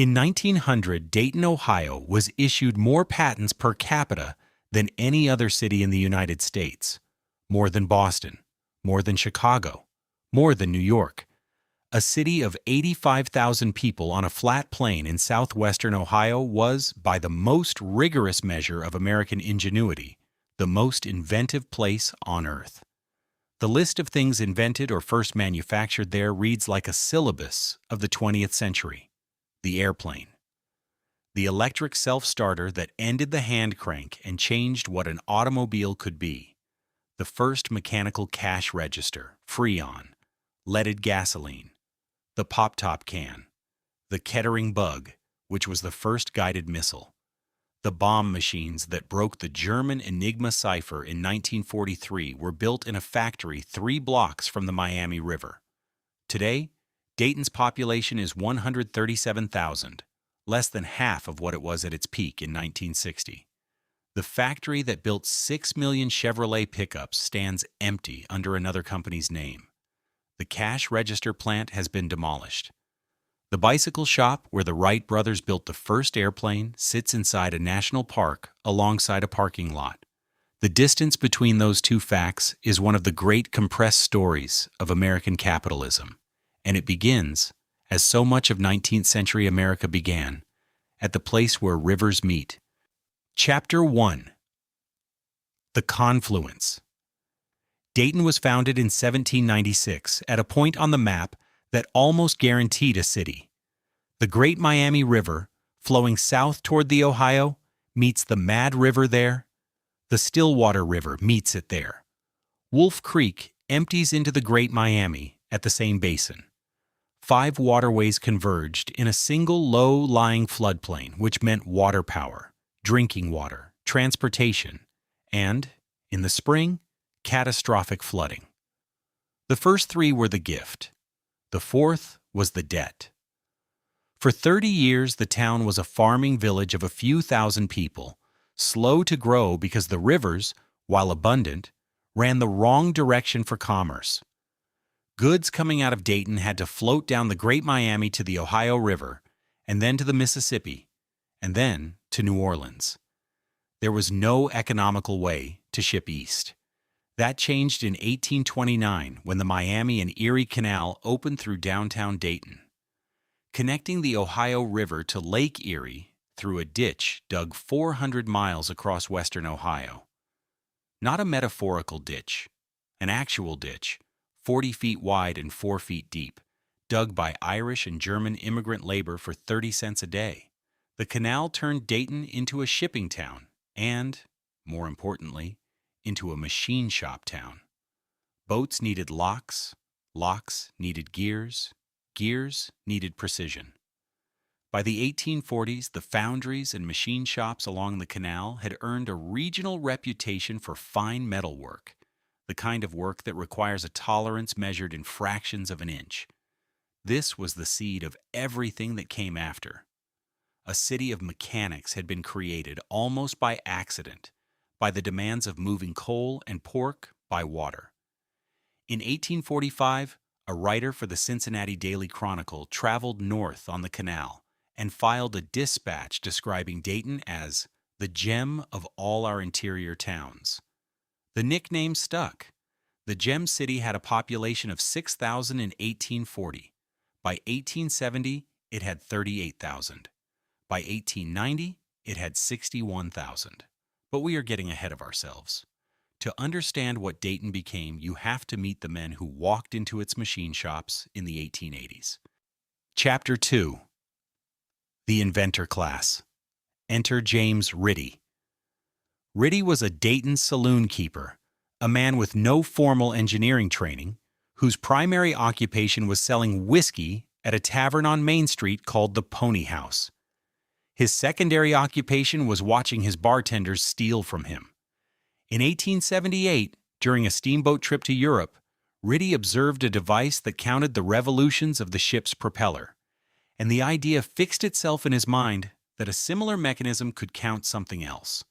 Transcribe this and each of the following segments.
In 1900, Dayton, Ohio was issued more patents per capita than any other city in the United States. More than Boston, more than Chicago, more than New York. A city of 85,000 people on a flat plain in southwestern Ohio was, by the most rigorous measure of American ingenuity, the most inventive place on earth. The list of things invented or first manufactured there reads like a syllabus of the 20th century. The airplane. The electric self-starter that ended the hand crank and changed what an automobile could be. The first mechanical cash register, Freon. Leaded gasoline. The pop-top can. The Kettering bug, which was the first guided missile. The bomb machines that broke the German Enigma cipher in 1943 were built in a factory 3 blocks from the Miami River. Today, Dayton's population is 137,000, less than half of what it was at its peak in 1960. The factory that built 6 million Chevrolet pickups stands empty under another company's name. The cash register plant has been demolished. The bicycle shop where the Wright brothers built the first airplane sits inside a national park alongside a parking lot. The distance between those two facts is one of the great compressed stories of American capitalism, and it begins, as so much of 19th century America began, at the place where rivers meet. Chapter 1. The Confluence. Dayton was founded in 1796 at a point on the map that almost guaranteed a city. The Great Miami River, flowing south toward the Ohio, meets the Mad River there. The Stillwater River meets it there. Wolf Creek empties into the Great Miami at the same basin. 5 waterways converged in a single low-lying floodplain, which meant water power, drinking water, transportation, and, in the spring, catastrophic flooding. The first 3 were the gift. The 4th was the debt. For 30 years, the town was a farming village of a few thousand people, slow to grow because the rivers, while abundant, ran the wrong direction for commerce. Goods coming out of Dayton had to float down the Great Miami to the Ohio River, and then to the Mississippi, and then to New Orleans. There was no economical way to ship east. That changed in 1829 when the Miami and Erie Canal opened through downtown Dayton. Connecting the Ohio River to Lake Erie through a ditch dug 400 miles across western Ohio. Not a metaphorical ditch, an actual ditch, 40 feet wide and 4 feet deep, dug by Irish and German immigrant labor for 30 cents a day. The canal turned Dayton into a shipping town and, more importantly, into a machine shop town. Boats needed locks, locks needed gears, gears needed precision. By the 1840s, the foundries and machine shops along the canal had earned a regional reputation for fine metal work, the kind of work that requires a tolerance measured in fractions of an inch. This was the seed of everything that came after. A city of mechanics had been created almost by accident, by the demands of moving coal and pork by water. In 1845, a writer for the Cincinnati Daily Chronicle traveled north on the canal and filed a dispatch describing Dayton as the gem of all our interior towns. The nickname stuck. The Gem City had a population of 6,000 in 1840. By 1870, it had 38,000. By 1890, it had 61,000. But we are getting ahead of ourselves. To understand what Dayton became, you have to meet the men who walked into its machine shops in the 1880s. Chapter 2. The Inventor Class. Enter James Ritty. Ritty was a Dayton saloon keeper, a man with no formal engineering training, whose primary occupation was selling whiskey at a tavern on Main Street called the Pony House. His secondary occupation was watching his bartenders steal from him. In 1878, during a steamboat trip to Europe, Ritty observed a device that counted the revolutions of the ship's propeller, and the idea fixed itself in his mind that a similar mechanism could count something else.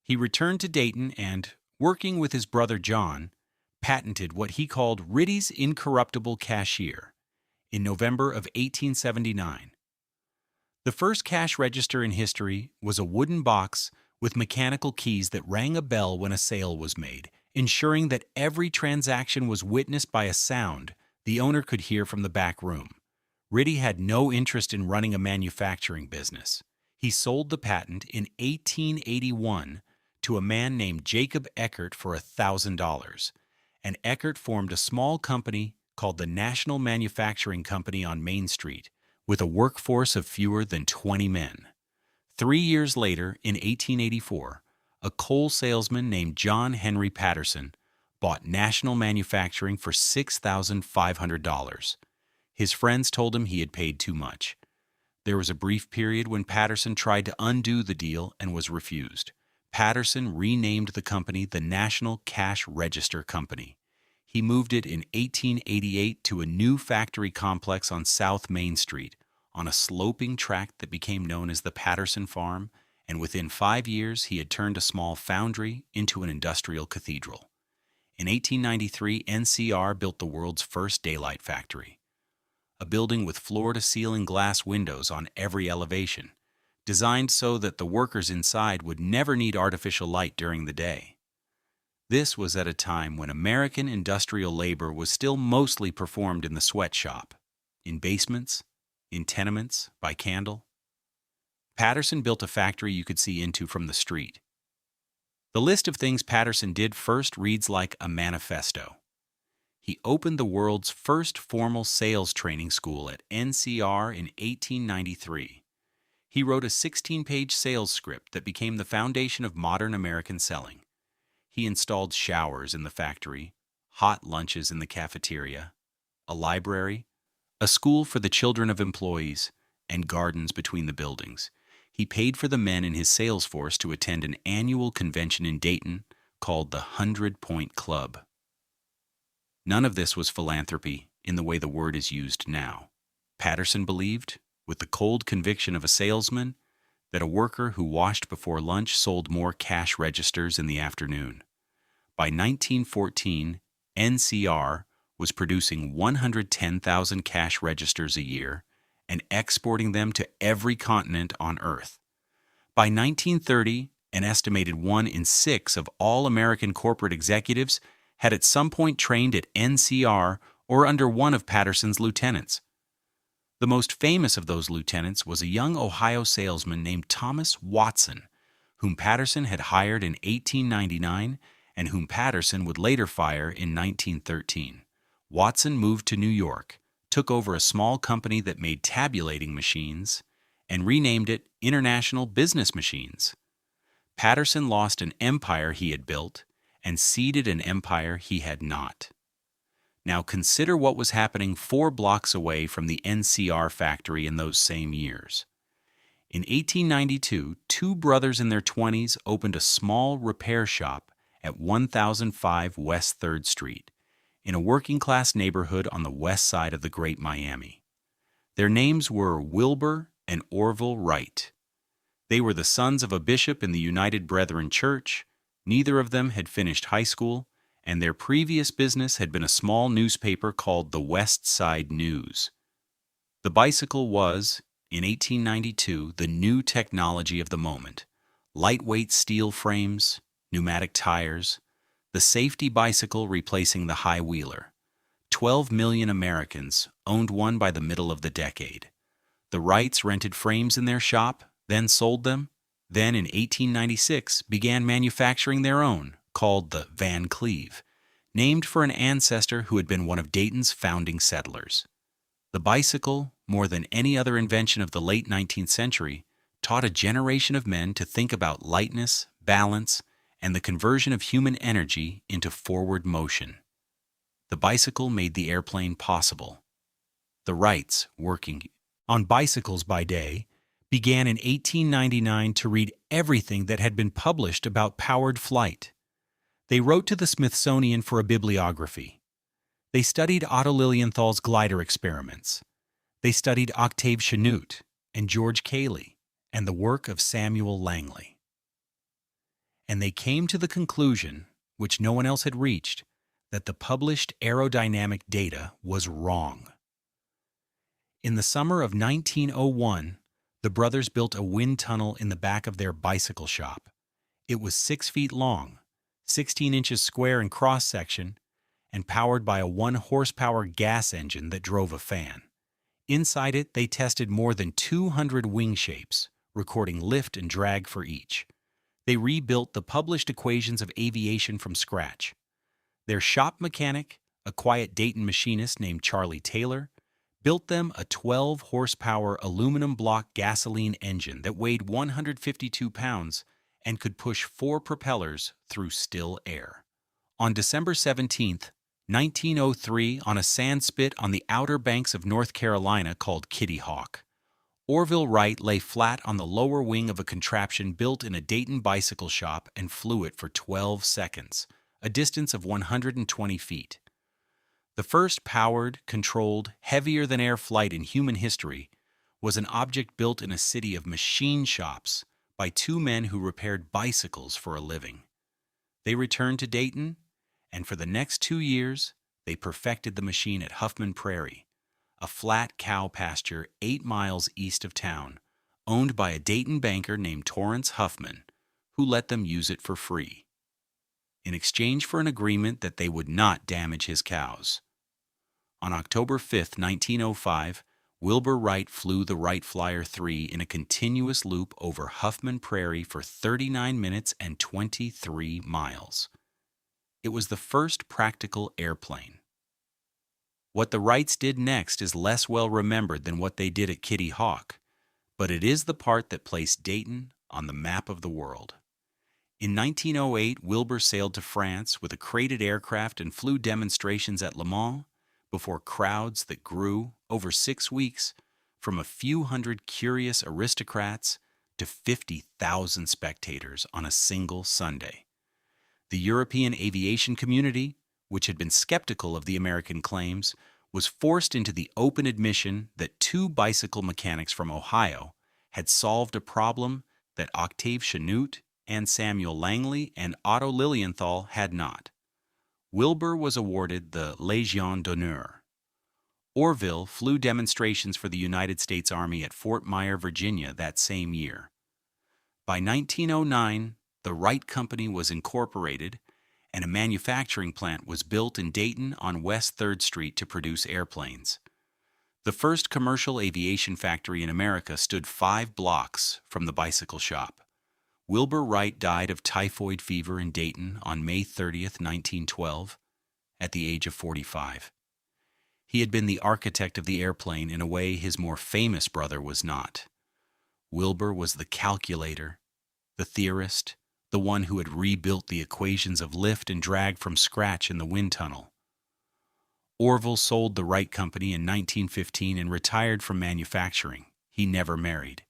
He returned to Dayton and, working with his brother John, patented what he called Ritty's incorruptible cashier in November of 1879. The first cash register in history was a wooden box with mechanical keys that rang a bell when a sale was made, ensuring that every transaction was witnessed by a sound the owner could hear from the back room. Ritty had no interest in running a manufacturing business. He sold the patent in 1881 to a man named Jacob Eckert for $1,000, and Eckert formed a small company called the National Manufacturing Company on Main Street, with a workforce of fewer than 20 men. 3 years later, in 1884, a coal salesman named John Henry Patterson bought National Manufacturing for $6,500. His friends told him he had paid too much. There was a brief period when Patterson tried to undo the deal and was refused. Patterson renamed the company the National Cash Register Company. He moved it in 1888 to a new factory complex on South Main Street, on a sloping tract that became known as the Patterson Farm, and within 5 years he had turned a small foundry into an industrial cathedral. In 1893, NCR built the world's first daylight factory, a building with floor-to-ceiling glass windows on every elevation, designed so that the workers inside would never need artificial light during the day. This was at a time when American industrial labor was still mostly performed in the sweatshop, in basements, in tenements, by candle. Patterson built a factory you could see into from the street. The list of things Patterson did first reads like a manifesto. He opened the world's first formal sales training school at NCR in 1893. He wrote a 16-page sales script that became the foundation of modern American selling. He installed showers in the factory, hot lunches in the cafeteria, a library, a school for the children of employees, and gardens between the buildings. He paid for the men in his sales force to attend an annual convention in Dayton called the 100-Point Club. None of this was philanthropy in the way the word is used now. Patterson believed, with the cold conviction of a salesman, that a worker who washed before lunch sold more cash registers in the afternoon. By 1914, NCR was producing 110,000 cash registers a year and exporting them to every continent on Earth. By 1930, an estimated 1 in 6 of all American corporate executives had at some point trained at NCR or under one of Patterson's lieutenants. The most famous of those lieutenants was a young Ohio salesman named Thomas Watson, whom Patterson had hired in 1899 and whom Patterson would later fire in 1913. Watson moved to New York, took over a small company that made tabulating machines, and renamed it International Business Machines. Patterson lost an empire he had built and ceded an empire he had not. Now consider what was happening 4 blocks away from the NCR factory in those same years. In 1892, 2 brothers in their 20s opened a small repair shop at 1005 West 3rd Street, in a working-class neighborhood on the west side of the Great Miami. Their names were Wilbur and Orville Wright. They were the sons of a bishop in the United Brethren Church. Neither of them had finished high school, and their previous business had been a small newspaper called the West Side News. The bicycle was, in 1892, the new technology of the moment. Lightweight steel frames, pneumatic tires, the safety bicycle replacing the high wheeler. 12 million Americans owned one by the middle of the decade. The Wrights rented frames in their shop, then sold them, then in 1896 began manufacturing their own, called the Van Cleve, named for an ancestor who had been one of Dayton's founding settlers. The bicycle, more than any other invention of the late 19th century, taught a generation of men to think about lightness, balance, and the conversion of human energy into forward motion. The bicycle made the airplane possible. The Wrights, working on bicycles by day, began in 1899 to read everything that had been published about powered flight. They wrote to the Smithsonian for a bibliography. They studied Otto Lilienthal's glider experiments. They studied Octave Chanute and George Cayley and the work of Samuel Langley. And they came to the conclusion, which no one else had reached, that the published aerodynamic data was wrong. In the summer of 1901, The brothers built a wind tunnel in the back of their bicycle shop. It was 6 feet long, 16 inches square in cross-section, and powered by a 1-horsepower gas engine that drove a fan. Inside it, they tested more than 200 wing shapes, recording lift and drag for each. They rebuilt the published equations of aviation from scratch. Their shop mechanic, a quiet Dayton machinist named Charlie Taylor, built them a 12-horsepower aluminum block gasoline engine that weighed 152 pounds and could push 4 propellers through still air. On December 17, 1903, on a sand spit on the Outer Banks of North Carolina called Kitty Hawk, Orville Wright lay flat on the lower wing of a contraption built in a Dayton bicycle shop and flew it for 12 seconds, a distance of 120 feet. The first powered, controlled, heavier-than-air flight in human history was an object built in a city of machine shops by 2 men who repaired bicycles for a living. They returned to Dayton, and for the next 2 years, they perfected the machine at Huffman Prairie, a flat cow pasture 8 miles east of town, owned by a Dayton banker named Torrance Huffman, who let them use it for free, in exchange for an agreement that they would not damage his cows. On October 5, 1905, Wilbur Wright flew the Wright Flyer 3 in a continuous loop over Huffman Prairie for 39 minutes and 23 miles. It was the first practical airplane. What the Wrights did next is less well remembered than what they did at Kitty Hawk, but it is the part that placed Dayton on the map of the world. In 1908, Wilbur sailed to France with a crated aircraft and flew demonstrations at Le Mans before crowds that grew over 6 weeks from a few hundred curious aristocrats to 50,000 spectators on a single Sunday. The European aviation community, which had been skeptical of the American claims, was forced into the open admission that 2 bicycle mechanics from Ohio had solved a problem that Octave Chanute and Samuel Langley and Otto Lilienthal had not. Wilbur was awarded the Légion d'honneur. Orville flew demonstrations for the United States Army at Fort Myer, Virginia that same year. By 1909, the Wright Company was incorporated, and a manufacturing plant was built in Dayton on West 3rd Street to produce airplanes. The first commercial aviation factory in America stood 5 blocks from the bicycle shop. Wilbur Wright died of typhoid fever in Dayton on May 30, 1912, at the age of 45. He had been the architect of the airplane in a way his more famous brother was not. Wilbur was the calculator, the theorist, the one who had rebuilt the equations of lift and drag from scratch in the wind tunnel. Orville sold the Wright Company in 1915 and retired from manufacturing. He never married.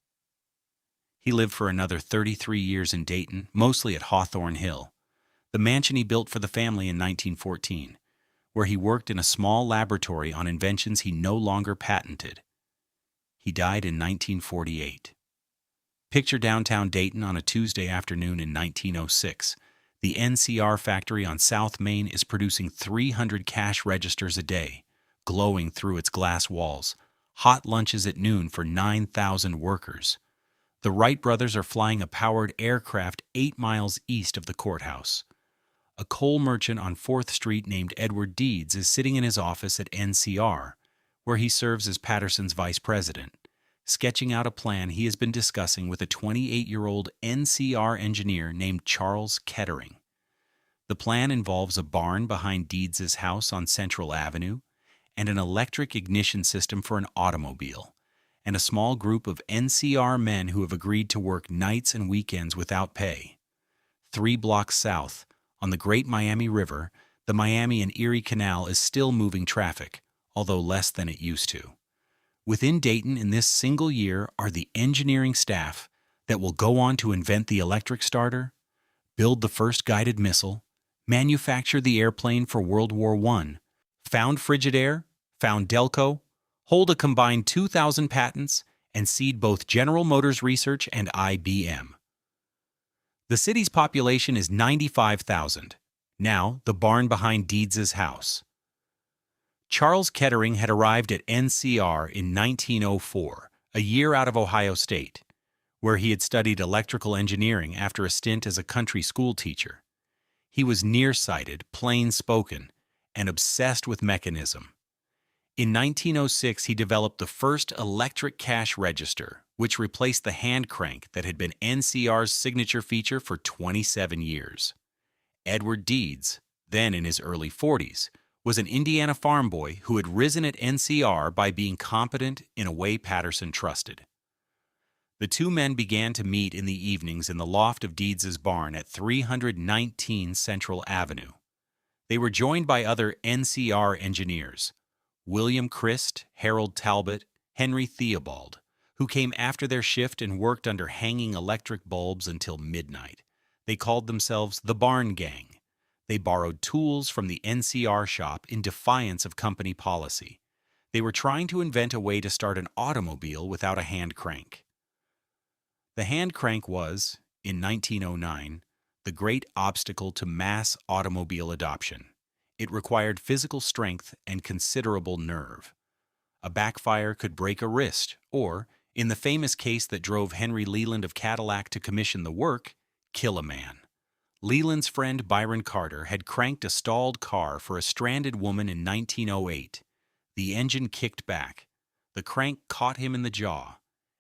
He lived for another 33 years in Dayton, mostly at Hawthorne Hill, the mansion he built for the family in 1914, where he worked in a small laboratory on inventions he no longer patented. He died in 1948. Picture downtown Dayton on a Tuesday afternoon in 1906. The NCR factory on South Main is producing 300 cash registers a day, glowing through its glass walls, hot lunches at noon for 9,000 workers. The Wright brothers are flying a powered aircraft 8 miles east of the courthouse. A coal merchant on 4th Street named Edward Deeds is sitting in his office at NCR, where he serves as Patterson's vice president, sketching out a plan he has been discussing with a 28-year-old NCR engineer named Charles Kettering. The plan involves a barn behind Deeds's house on Central Avenue and an electric ignition system for an automobile, and a small group of NCR men who have agreed to work nights and weekends without pay. 3 blocks south, on the Great Miami River, the Miami and Erie Canal is still moving traffic, although less than it used to. Within Dayton in this single year are the engineering staff that will go on to invent the electric starter, build the first guided missile, manufacture the airplane for World War I, found Frigidaire, found Delco, hold a combined 2,000 patents, and seed both General Motors Research and IBM. The city's population is 95,000. Now, the barn behind Deeds's house. Charles Kettering had arrived at NCR in 1904, a year out of Ohio State, where he had studied electrical engineering after a stint as a country school teacher. He was nearsighted, plain-spoken, and obsessed with mechanism. In 1906, he developed the first electric cash register, which replaced the hand crank that had been NCR's signature feature for 27 years. Edward Deeds, then in his early 40s, was an Indiana farm boy who had risen at NCR by being competent in a way Patterson trusted. The two men began to meet in the evenings in the loft of Deeds's barn at 319 Central Avenue. They were joined by other NCR engineers, William Christ, Harold Talbot, Henry Theobald, who came after their shift and worked under hanging electric bulbs until midnight. They called themselves the Barn Gang. They borrowed tools from the NCR shop in defiance of company policy. They were trying to invent a way to start an automobile without a hand crank. The hand crank was, in 1909, the great obstacle to mass automobile adoption. It required physical strength and considerable nerve. A backfire could break a wrist, or, in the famous case that drove Henry Leland of Cadillac to commission the work, kill a man. Leland's friend Byron Carter had cranked a stalled car for a stranded woman in 1908. The engine kicked back. The crank caught him in the jaw,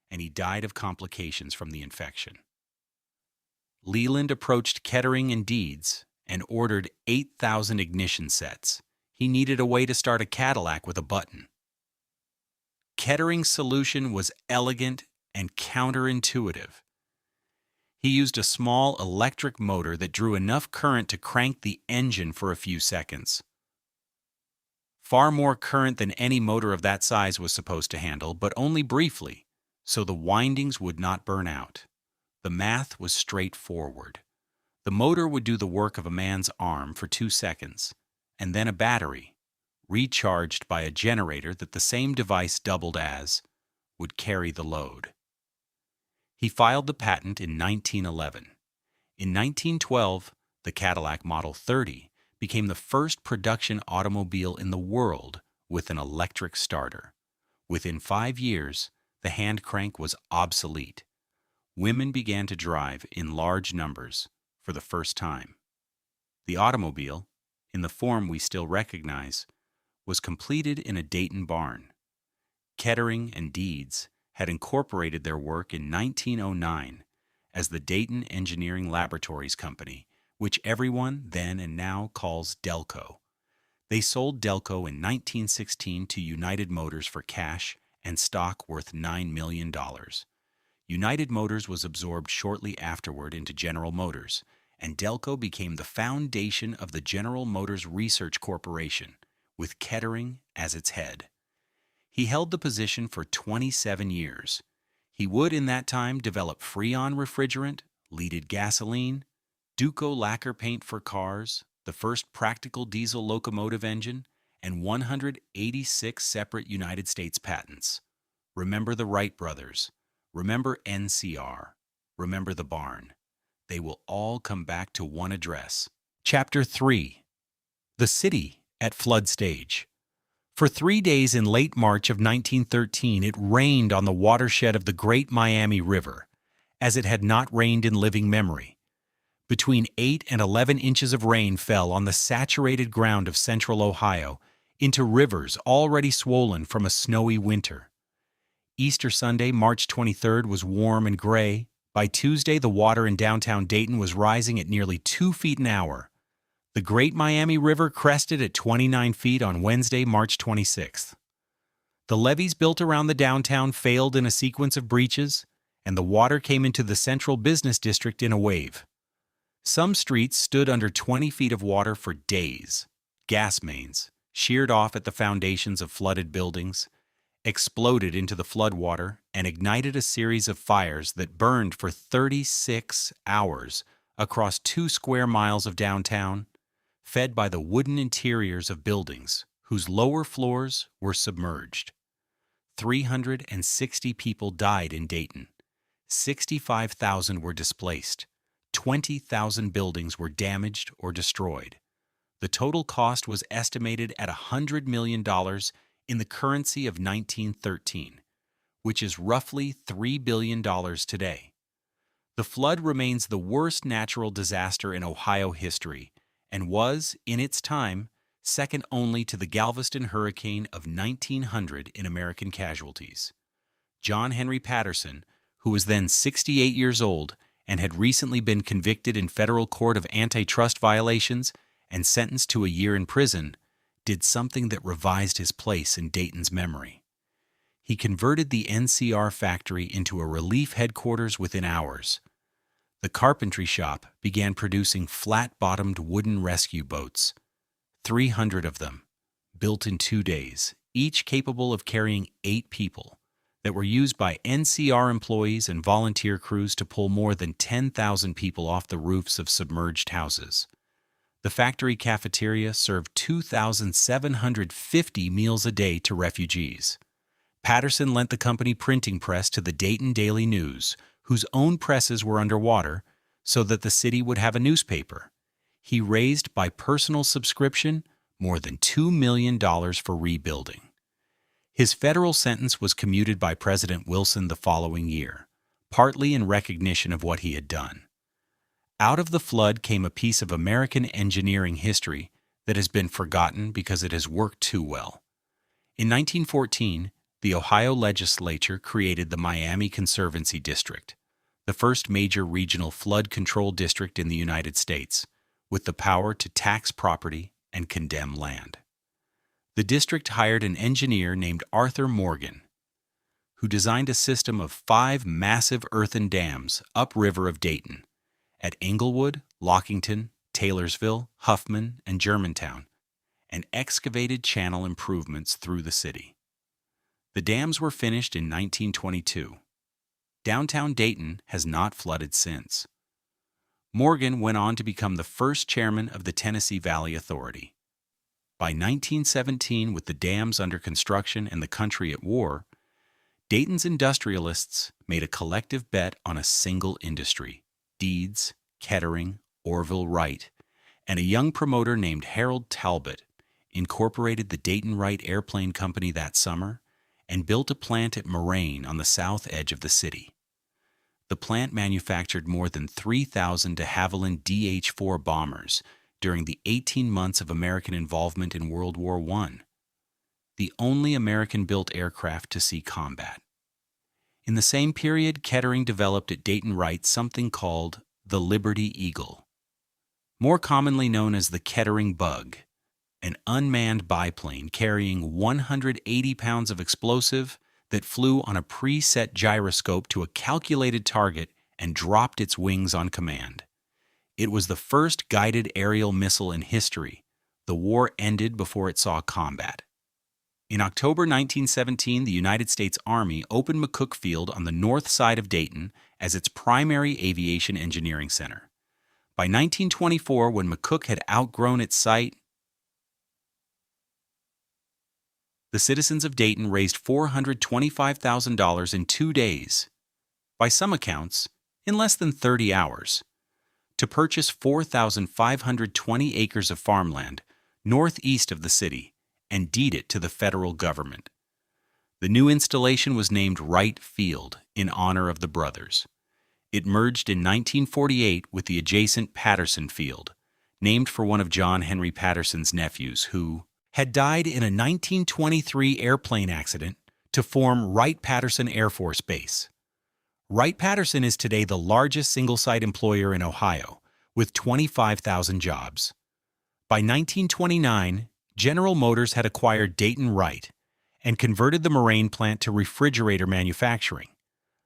and he died of complications from the infection. Leland approached Kettering and Deeds and ordered 8,000 ignition sets. He needed a way to start a Cadillac with a button. Kettering's solution was elegant and counterintuitive. He used a small electric motor that drew enough current to crank the engine for a few seconds. Far more current than any motor of that size was supposed to handle, but only briefly, so the windings would not burn out. The math was straightforward. The motor would do the work of a man's arm for 2 seconds, and then a battery, recharged by a generator that the same device doubled as, would carry the load. He filed the patent in 1911. In 1912, the Cadillac Model 30 became the first production automobile in the world with an electric starter. Within 5 years, the hand crank was obsolete. Women began to drive in large numbers for the first time. The automobile, in the form we still recognize, was completed in a Dayton barn. Kettering and Deeds had incorporated their work in 1909 as the Dayton Engineering Laboratories Company, which everyone then and now calls Delco. They sold Delco in 1916 to United Motors for cash and stock worth $9 million. United Motors was absorbed shortly afterward into General Motors, and Delco became the foundation of the General Motors Research Corporation, with Kettering as its head. He held the position for 27 years. He would, in that time, develop Freon refrigerant, leaded gasoline, Duco lacquer paint for cars, the first practical diesel locomotive engine, and 186 separate United States patents. Remember the Wright brothers. Remember NCR. Remember the barn. They will all come back to one address. Chapter 3. The City at Flood Stage. For 3 days in late March of 1913, it rained on the watershed of the Great Miami River, as it had not rained in living memory. Between 8 and 11 inches of rain fell on the saturated ground of central Ohio into rivers already swollen from a snowy winter. Easter Sunday, March 23rd, was warm and gray. By Tuesday, the water in downtown Dayton was rising at nearly 2 feet an hour. The Great Miami River crested at 29 feet on Wednesday, March 26th. The levees built around the downtown failed in a sequence of breaches, and the water came into the central business district in a wave. Some streets stood under 20 feet of water for days. Gas mains, sheared off at the foundations of flooded buildings, exploded into the floodwater and ignited a series of fires that burned for 36 hours across 2 square miles of downtown, fed by the wooden interiors of buildings whose lower floors were submerged. 360 people died in Dayton. 65,000 were displaced. 20,000 buildings were damaged or destroyed. The total cost was estimated at $100 million in the currency of 1913, which is roughly $3 billion today. The flood remains the worst natural disaster in Ohio history and was, in its time, second only to the Galveston hurricane of 1900 in American casualties. John Henry Patterson, who was then 68 years old and had recently been convicted in federal court of antitrust violations and sentenced to a year in prison, did something that revised his place in Dayton's memory. He converted the NCR factory into a relief headquarters within hours. The carpentry shop began producing flat-bottomed wooden rescue boats, 300 of them, built in 2 days, each capable of carrying 8 people, that were used by NCR employees and volunteer crews to pull more than 10,000 people off the roofs of submerged houses. The factory cafeteria served 2,750 meals a day to refugees. Patterson lent the company printing press to the Dayton Daily News, whose own presses were underwater, so that the city would have a newspaper. He raised, by personal subscription, more than $2 million for rebuilding. His federal sentence was commuted by President Wilson the following year, partly in recognition of what he had done. Out of the flood came a piece of American engineering history that has been forgotten because it has worked too well. In 1914, the Ohio legislature created the Miami Conservancy District, the first major regional flood control district in the United States, with the power to tax property and condemn land. The district hired an engineer named Arthur Morgan, who designed a system of 5 massive earthen dams upriver of Dayton, at Englewood, Lockington, Taylorsville, Huffman, and Germantown, and excavated channel improvements through the city. The dams were finished in 1922. Downtown Dayton has not flooded since. Morgan went on to become the first chairman of the Tennessee Valley Authority. By 1917, with the dams under construction and the country at war, Dayton's industrialists made a collective bet on a single industry: Deeds, Kettering, Orville Wright, and a young promoter named Harold Talbot incorporated the Dayton Wright Airplane Company that summer and built a plant at Moraine on the south edge of the city. The plant manufactured more than 3,000 de Havilland DH-4 bombers during the 18 months of American involvement in World War I, the only American-built aircraft to see combat. In the same period, Kettering developed at Dayton Wright something called the Liberty Eagle, more commonly known as the Kettering Bug, an unmanned biplane carrying 180 pounds of explosive that flew on a preset gyroscope to a calculated target and dropped its wings on command. It was the first guided aerial missile in history. The war ended before it saw combat. In October 1917, the United States Army opened McCook Field on the north side of Dayton as its primary aviation engineering center. By 1924, when McCook had outgrown its site, the citizens of Dayton raised $425,000 in 2 days, by some accounts, in less than 30 hours, to purchase 4,520 acres of farmland northeast of the city and deed it to the federal government. The new installation was named Wright Field in honor of the brothers. It merged in 1948 with the adjacent Patterson Field, named for one of John Henry Patterson's nephews who had died in a 1923 airplane accident, to form Wright-Patterson Air Force Base. Wright-Patterson is today the largest single-site employer in Ohio, with 25,000 jobs. By 1929, General Motors had acquired Dayton Wright and converted the Moraine plant to refrigerator manufacturing.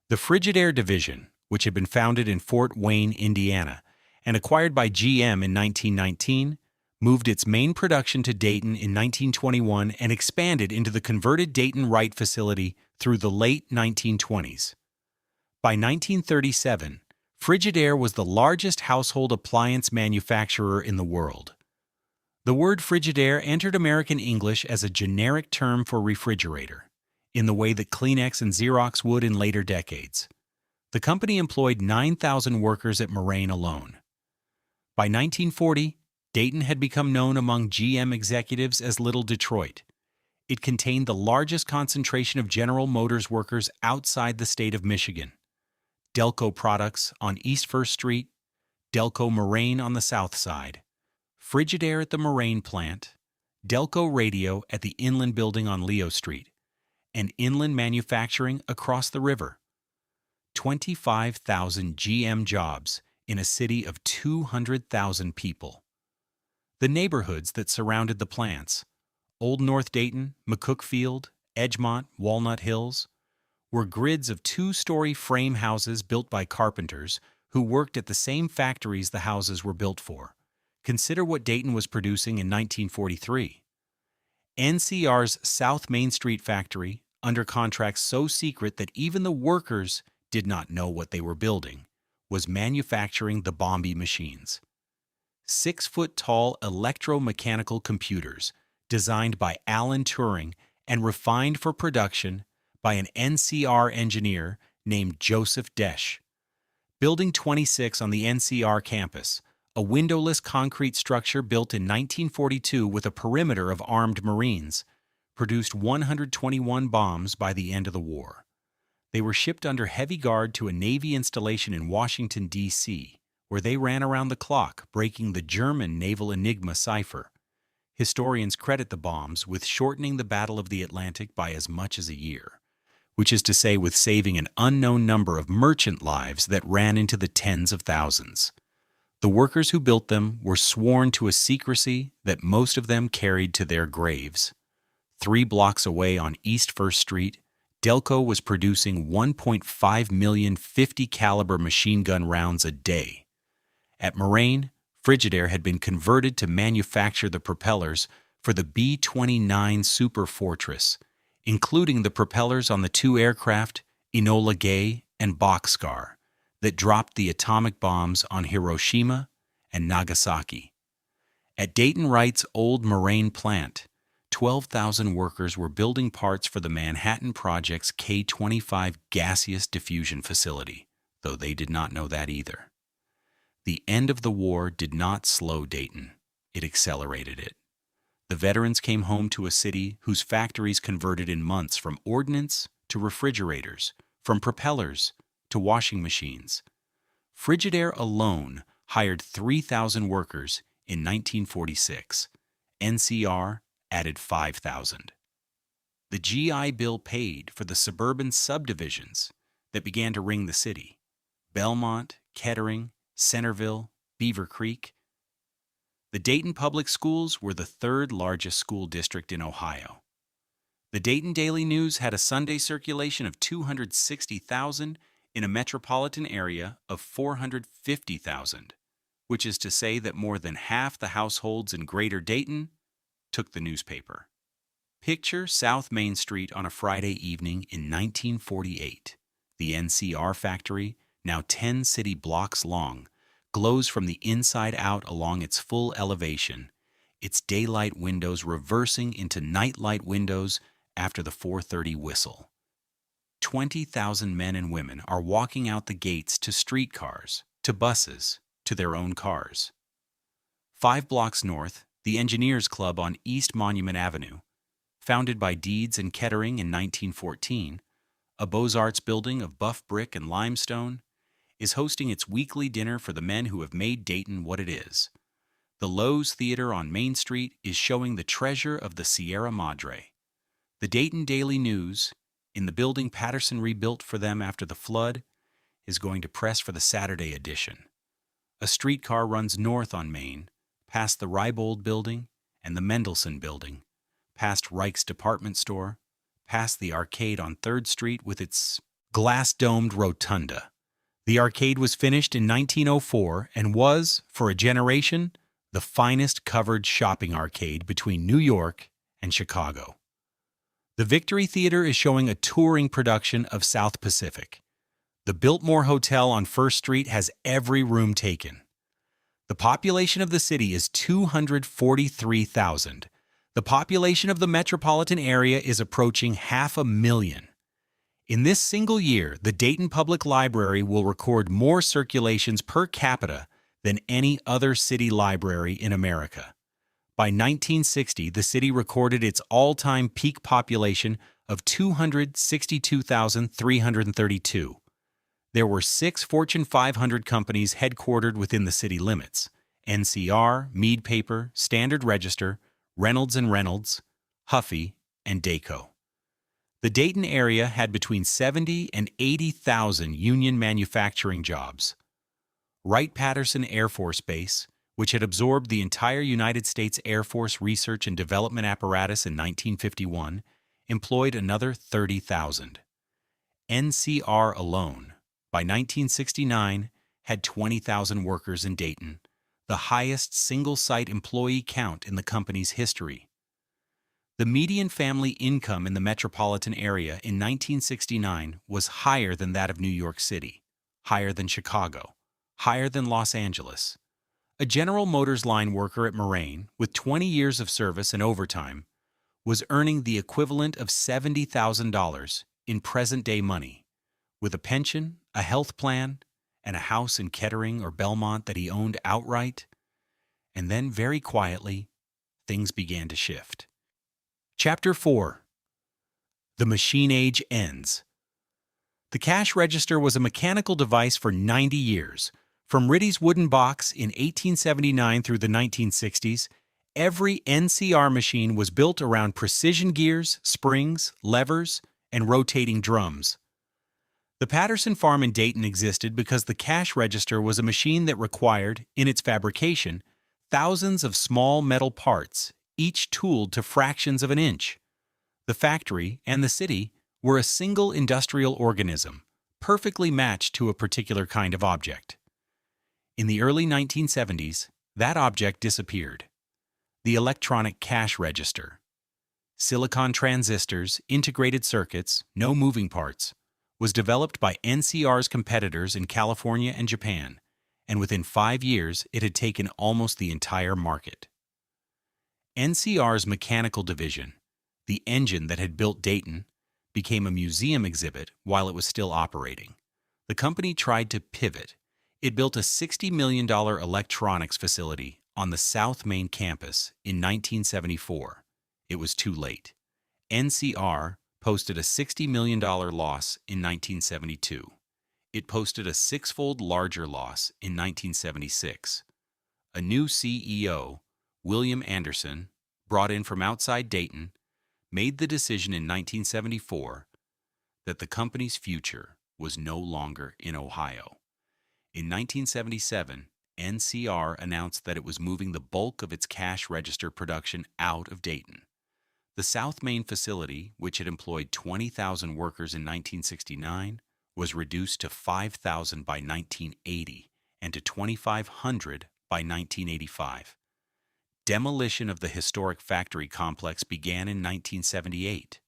The Frigidaire division, which had been founded in Fort Wayne, Indiana, and acquired by GM in 1919, moved its main production to Dayton in 1921 and expanded into the converted Dayton Wright facility through the late 1920s. By 1937, Frigidaire was the largest household appliance manufacturer in the world. The word Frigidaire entered American English as a generic term for refrigerator, in the way that Kleenex and Xerox would in later decades. The company employed 9,000 workers at Moraine alone. By 1940, Dayton had become known among GM executives as Little Detroit. It contained the largest concentration of General Motors workers outside the state of Michigan. Delco Products on East First Street, Delco Moraine on the south side, Frigidaire at the Moraine plant, Delco Radio at the Inland Building on Leo Street, and Inland Manufacturing across the river. 25,000 GM jobs in a city of 200,000 people. The neighborhoods that surrounded the plants, Old North Dayton, McCook Field, Edgemont, Walnut Hills, were grids of two-story frame houses built by carpenters who worked at the same factories the houses were built for. Consider what Dayton was producing in 1943. NCR's South Main Street factory, under contracts so secret that even the workers did not know what they were building, was manufacturing the Bombi machines. 6-foot-tall electromechanical computers designed by Alan Turing and refined for production by an NCR engineer named Joseph Desch. Building 26 on the NCR campus, a windowless concrete structure built in 1942 with a perimeter of armed Marines, produced 121 bombs by the end of the war. They were shipped under heavy guard to a Navy installation in Washington, D.C., where they ran around the clock, breaking the German naval Enigma cipher. Historians credit the bombs with shortening the Battle of the Atlantic by as much as a year, which is to say with saving an unknown number of merchant lives that ran into the tens of thousands. The workers who built them were sworn to a secrecy that most of them carried to their graves. 3 blocks away on East First Street, Delco was producing 1.5 million 50-caliber machine gun rounds a day. At Moraine, Frigidaire had been converted to manufacture the propellers for the B-29 Super Fortress, including the propellers on the 2 aircraft, Enola Gay and Bockscar, that dropped the atomic bombs on Hiroshima and Nagasaki. At Dayton Wright's old Moraine plant, 12,000 workers were building parts for the Manhattan Project's K-25 gaseous diffusion facility, though they did not know that either. The end of the war did not slow Dayton. It accelerated it. The veterans came home to a city whose factories converted in months from ordnance to refrigerators, from propellers to washing machines. Frigidaire alone hired 3,000 workers in 1946. NCR added 5,000. The GI Bill paid for the suburban subdivisions that began to ring the city: Belmont, Kettering, Centerville, Beaver Creek. The Dayton Public Schools were the 3rd largest school district in Ohio. The Dayton Daily News had a Sunday circulation of 260,000 in a metropolitan area of 450,000, which is to say that more than half the households in Greater Dayton took the newspaper. Picture South Main Street on a Friday evening in 1948. The NCR factory, now 10 city blocks long, glows from the inside out along its full elevation, its daylight windows reversing into nightlight windows after the 4:30 whistle. 20,000 men and women are walking out the gates to streetcars, to buses, to their own cars. 5 blocks north, the Engineers Club on East Monument Avenue, founded by Deeds and Kettering in 1914, a Beaux-Arts building of buff brick and limestone, is hosting its weekly dinner for the men who have made Dayton what it is. The Lowe's Theater on Main Street is showing the treasure of the Sierra Madre. The Dayton Daily News, in the building Patterson rebuilt for them after the flood, is going to press for the Saturday edition. A streetcar runs north on Main, past the Rybold Building and the Mendelsohn Building, past Reich's department store, past the arcade on 3rd Street with its glass-domed rotunda. The arcade was finished in 1904 and was, for a generation, the finest covered shopping arcade between New York and Chicago. The Victory Theater is showing a touring production of South Pacific. The Biltmore Hotel on 1st Street has every room taken. The population of the city is 243,000. The population of the metropolitan area is approaching 500,000. In this single year, the Dayton Public Library will record more circulations per capita than any other city library in America. By 1960, the city recorded its all-time peak population of 262,332. There were 6 Fortune 500 companies headquartered within the city limits: NCR, Mead Paper, Standard Register, Reynolds and Reynolds, Huffy, and Dayco. The Dayton area had between 70 and 80,000 union manufacturing jobs. Wright-Patterson Air Force Base, which had absorbed the entire United States Air Force research and development apparatus in 1951, employed another 30,000. NCR alone, by 1969, had 20,000 workers in Dayton, the highest single-site employee count in the company's history. The median family income in the metropolitan area in 1969 was higher than that of New York City, higher than Chicago, higher than Los Angeles. A General Motors line worker at Moraine, with 20 years of service and overtime, was earning the equivalent of $70,000 in present-day money, with a pension, a health plan, and a house in Kettering or Belmont that he owned outright. And then, very quietly, things began to shift. Chapter 4. The Machine Age Ends. The cash register was a mechanical device for 90 years. From Ritty's wooden box in 1879 through the 1960s, every NCR machine was built around precision gears, springs, levers, and rotating drums. The Patterson farm in Dayton existed because the cash register was a machine that required, in its fabrication, thousands of small metal parts, each tooled to fractions of an inch. The factory and the city were a single industrial organism, perfectly matched to a particular kind of object. In the early 1970s, that object disappeared. The electronic cash register. Silicon transistors, integrated circuits, no moving parts, was developed by NCR's competitors in California and Japan, and within 5 years it had taken almost the entire market. NCR's mechanical division, the engine that had built Dayton, became a museum exhibit while it was still operating. The company tried to pivot. It built a $60 million electronics facility on the South Main campus in 1974. It was too late. NCR posted a $60 million loss in 1972. It posted a 6-fold larger loss in 1976. A new CEO, William Anderson, brought in from outside Dayton, made the decision in 1974 that the company's future was no longer in Ohio. In 1977, NCR announced that it was moving the bulk of its cash register production out of Dayton. The South Main facility, which had employed 20,000 workers in 1969, was reduced to 5,000 by 1980 and to 2,500 by 1985. Demolition of the historic factory complex began in 1978.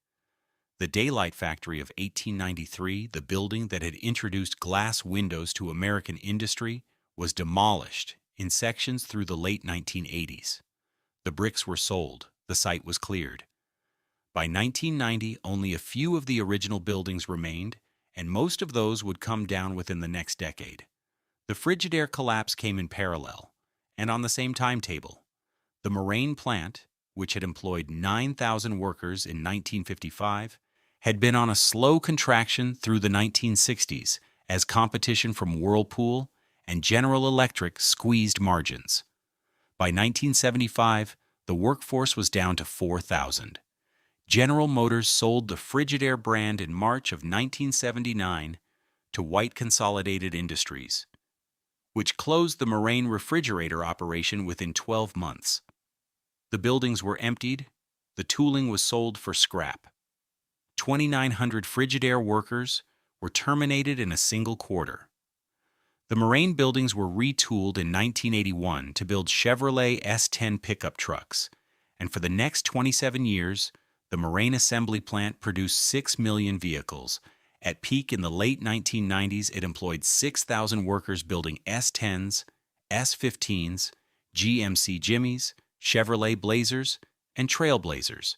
The Daylight Factory of 1893, the building that had introduced glass windows to American industry, was demolished in sections through the late 1980s. The bricks were sold, the site was cleared. By 1990, only a few of the original buildings remained, and most of those would come down within the next decade. The Frigidaire collapse came in parallel, and on the same timetable. The Moraine plant, which had employed 9,000 workers in 1955, had been on a slow contraction through the 1960s as competition from Whirlpool and General Electric squeezed margins. By 1975, the workforce was down to 4,000. General Motors sold the Frigidaire brand in March of 1979 to White Consolidated Industries, which closed the Moraine refrigerator operation within 12 months. The buildings were emptied, the tooling was sold for scrap. 2,900 Frigidaire workers were terminated in a single quarter. The Moraine buildings were retooled in 1981 to build Chevrolet S10 pickup trucks, and for the next 27 years, the Moraine assembly plant produced 6 million vehicles. At peak in the late 1990s, it employed 6,000 workers building S10s, S15s, GMC Jimmys, Chevrolet Blazers, and Trailblazers.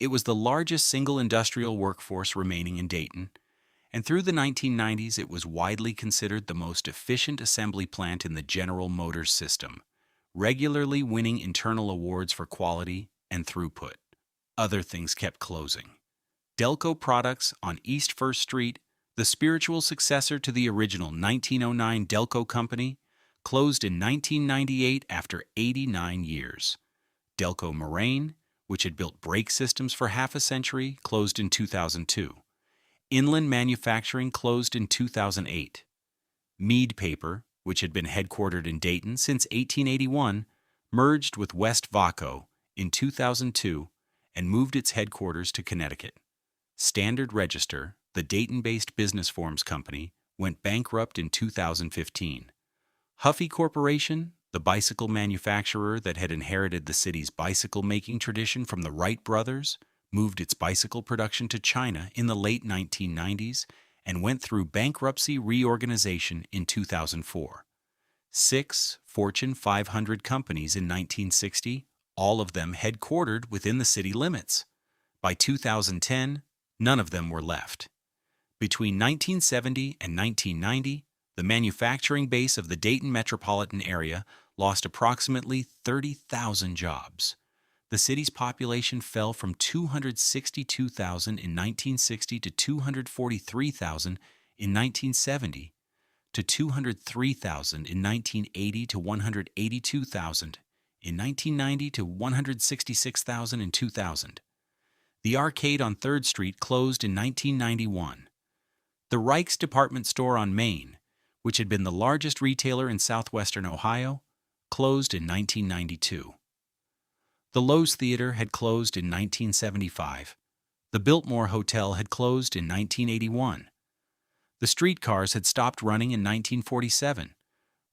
It was the largest single industrial workforce remaining in Dayton, and through the 1990s it was widely considered the most efficient assembly plant in the General Motors system, regularly winning internal awards for quality and throughput. Other things kept closing. Delco Products on East First Street, the spiritual successor to the original 1909 Delco Company, closed in 1998 after 89 years. Delco Moraine, which had built brake systems for half a century, closed in 2002. Inland Manufacturing closed in 2008. Mead Paper, which had been headquartered in Dayton since 1881, merged with West Vaco in 2002 and moved its headquarters to Connecticut. Standard Register, the Dayton-based business forms company, went bankrupt in 2015. Huffy Corporation, the bicycle manufacturer that had inherited the city's bicycle-making tradition from the Wright brothers, moved its bicycle production to China in the late 1990s and went through bankruptcy reorganization in 2004. 6 Fortune 500 companies in 1960, all of them headquartered within the city limits. By 2010, none of them were left. Between 1970 and 1990, the manufacturing base of the Dayton metropolitan area lost approximately 30,000 jobs. The city's population fell from 262,000 in 1960 to 243,000 in 1970, to 203,000 in 1980 to 182,000 in 1990 to 166,000 in 2000. The arcade on 3rd Street closed in 1991. The Reich's department store on Main, which had been the largest retailer in southwestern Ohio, closed in 1992. The Lowe's Theater had closed in 1975. The Biltmore Hotel had closed in 1981. The streetcars had stopped running in 1947,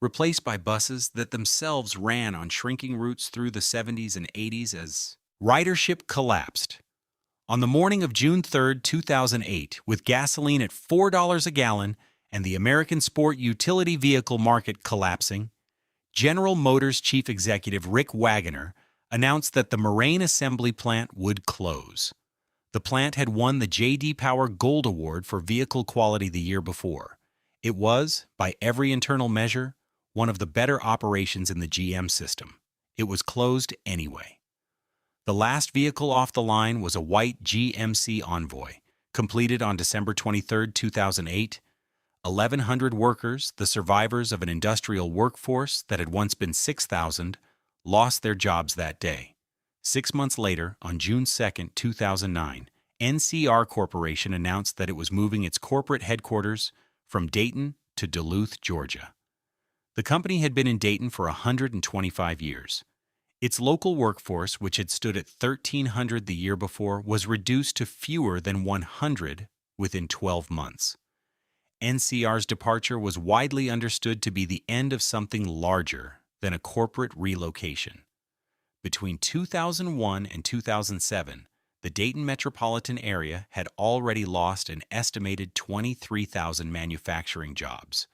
replaced by buses that themselves ran on shrinking routes through the 70s and 80s as ridership collapsed. On the morning of June 3, 2008, with gasoline at $4 a gallon and the American sport utility vehicle market collapsing, General Motors chief executive Rick Wagoner announced that the Moraine assembly plant would close. The plant had won the J.D. Power Gold Award for vehicle quality the year before. It was, by every internal measure, one of the better operations in the GM system. It was closed anyway. The last vehicle off the line was a white GMC Envoy, completed on December 23, 2008. 1,100 workers, the survivors of an industrial workforce that had once been 6,000, lost their jobs that day. 6 months later, on June 2, 2009, NCR Corporation announced that it was moving its corporate headquarters from Dayton to Duluth, Georgia. The company had been in Dayton for 125 years. Its local workforce, which had stood at 1,300 the year before, was reduced to fewer than 100 within 12 months. NCR's departure was widely understood to be the end of something larger than a corporate relocation. Between 2001 and 2007, the Dayton metropolitan area had already lost an estimated 23,000 manufacturing jobs.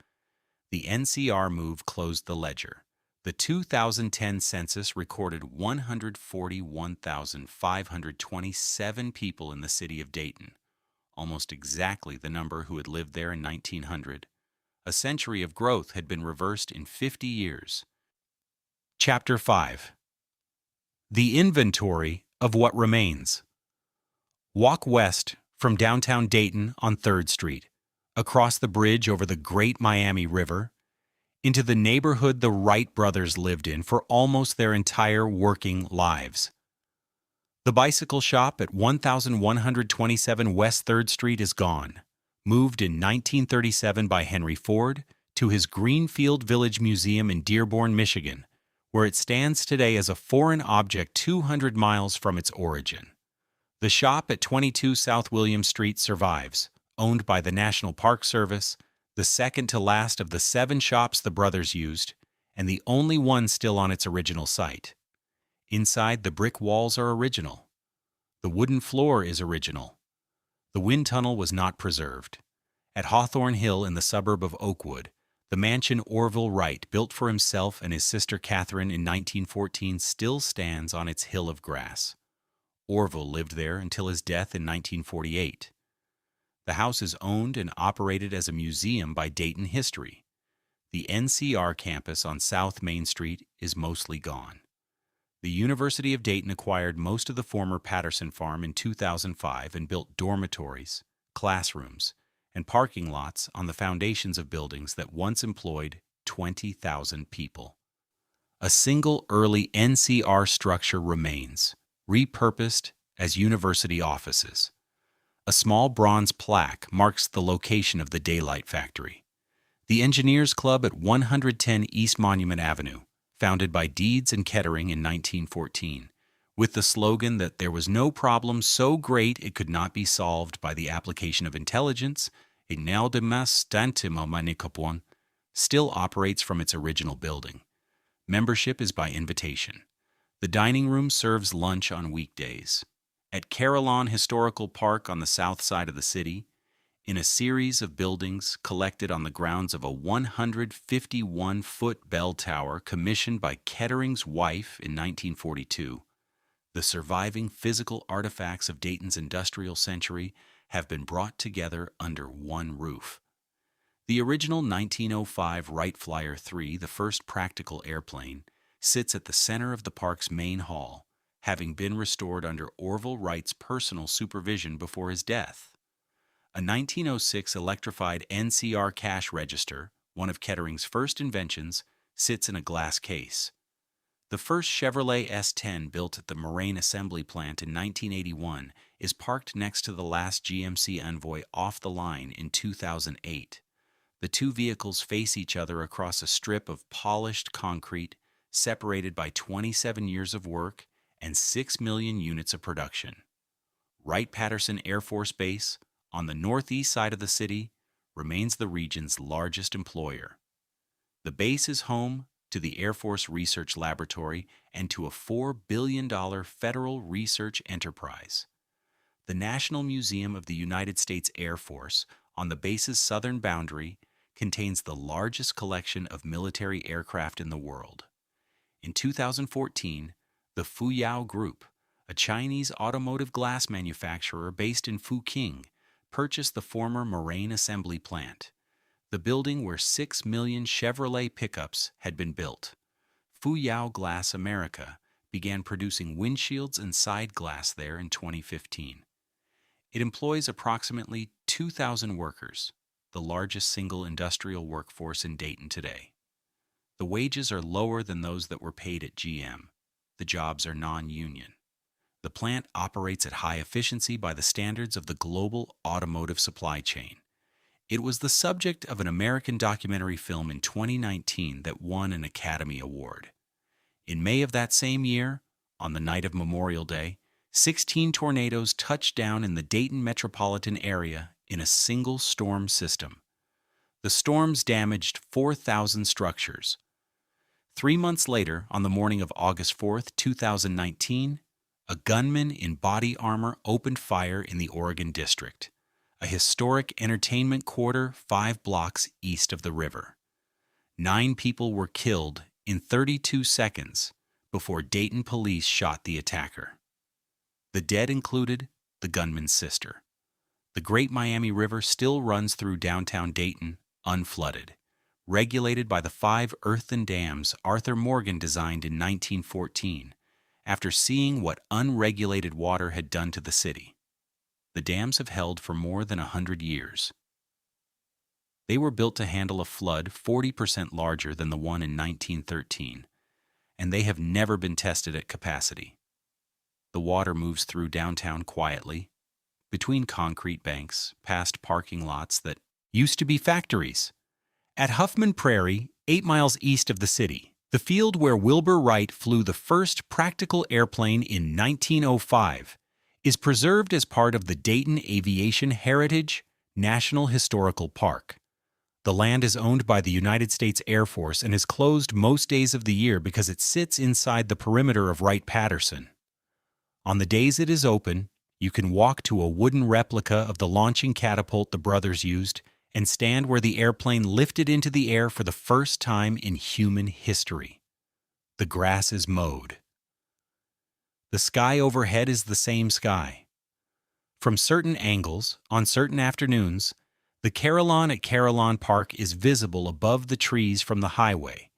The NCR move closed the ledger. The 2010 census recorded 141,527 people in the city of Dayton, almost exactly the number who had lived there in 1900. A century of growth had been reversed in 50 years. Chapter 5. The Inventory of What Remains. Walk west from downtown Dayton on 3rd Street, across the bridge over the Great Miami River, into the neighborhood the Wright brothers lived in for almost their entire working lives. The bicycle shop at 1127 West 3rd Street is gone, moved in 1937 by Henry Ford to his Greenfield Village Museum in Dearborn, Michigan, where it stands today as a foreign object 200 miles from its origin. The shop at 22 South William Street survives, owned by the National Park Service, the second to last of the 7 shops the brothers used, and the only one still on its original site. Inside, the brick walls are original. The wooden floor is original. The wind tunnel was not preserved. At Hawthorne Hill in the suburb of Oakwood, the mansion Orville Wright built for himself and his sister Catherine in 1914 still stands on its hill of grass. Orville lived there until his death in 1948. The house is owned and operated as a museum by Dayton History. The NCR campus on South Main Street is mostly gone. The University of Dayton acquired most of the former Patterson farm in 2005 and built dormitories, classrooms, and parking lots on the foundations of buildings that once employed 20,000 people. A single early NCR structure remains, repurposed as university offices. A small bronze plaque marks the location of the Daylight Factory. The Engineers Club at 110 East Monument Avenue, founded by Deeds and Kettering in 1914, with the slogan that there was no problem so great it could not be solved by the application of intelligence, still operates from its original building. Membership is by invitation. The dining room serves lunch on weekdays. At Carillon Historical Park on the south side of the city, in a series of buildings collected on the grounds of a 151-foot bell tower commissioned by Kettering's wife in 1942, the surviving physical artifacts of Dayton's industrial century have been brought together under one roof. The original 1905 Wright Flyer 3, the first practical airplane, sits at the center of the park's main hall, having been restored under Orville Wright's personal supervision before his death. A 1906 electrified NCR cash register, one of Kettering's first inventions, sits in a glass case. The first Chevrolet S10 built at the Moraine Assembly Plant in 1981 is parked next to the last GMC Envoy off the line in 2008. The two vehicles face each other across a strip of polished concrete separated by 27 years of work and 6 million units of production. Wright-Patterson Air Force Base, on the northeast side of the city, remains the region's largest employer. The base is home to the Air Force Research Laboratory and to a $4 billion federal research enterprise. The National Museum of the United States Air Force, on the base's southern boundary, contains the largest collection of military aircraft in the world. In 2014, the Fuyao Group, a Chinese automotive glass manufacturer based in Fuqing, purchased the former Moraine Assembly Plant, the building where 6 million Chevrolet pickups had been built. Fuyao Glass America began producing windshields and side glass there in 2015. It employs approximately 2,000 workers, the largest single industrial workforce in Dayton today. The wages are lower than those that were paid at GM. The jobs are non-union. The plant operates at high efficiency by the standards of the global automotive supply chain. It was the subject of an American documentary film in 2019 that won an Academy Award. In May of that same year, on the night of Memorial Day, 16 tornadoes touched down in the Dayton metropolitan area in a single storm system. The storms damaged 4,000 structures. 3 months later, on the morning of August 4, 2019, a gunman in body armor opened fire in the Oregon District, a historic entertainment quarter 5 blocks east of the river. 9 people were killed in 32 seconds before Dayton police shot the attacker. The dead included the gunman's sister. The Great Miami River still runs through downtown Dayton, unflooded, regulated by the 5 earthen dams Arthur Morgan designed in 1914, after seeing what unregulated water had done to the city. The dams have held for more than 100 years. They were built to handle a flood 40% larger than the one in 1913, and they have never been tested at capacity. The water moves through downtown quietly, between concrete banks, past parking lots that used to be factories. At Huffman Prairie, 8 miles east of the city, the field where Wilbur Wright flew the first practical airplane in 1905, is preserved as part of the Dayton Aviation Heritage National Historical Park. The land is owned by the United States Air Force and is closed most days of the year because it sits inside the perimeter of Wright-Patterson. On the days it is open, you can walk to a wooden replica of the launching catapult the brothers used and stand where the airplane lifted into the air for the first time in human history. The grass is mowed. The sky overhead is the same sky. From certain angles, on certain afternoons, The Carillon at Carillon Park is visible above the trees from the highway,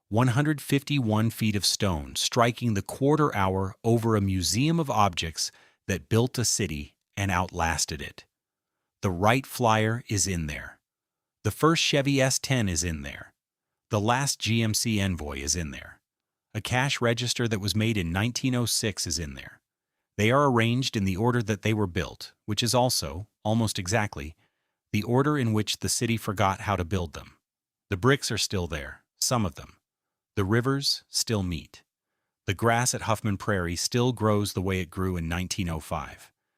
151 feet of stone striking the quarter hour over a museum of objects that built a city and outlasted it. The Wright Flyer is in there. The first Chevy S10 is in there. The last GMC Envoy is in there. A cash register that was made in 1906 is in there. They are arranged in the order that they were built, which is also, almost exactly, the order in which the city forgot how to build them. The bricks are still there, some of them. The rivers still meet. The grass at Huffman Prairie still grows the way it grew in 1905.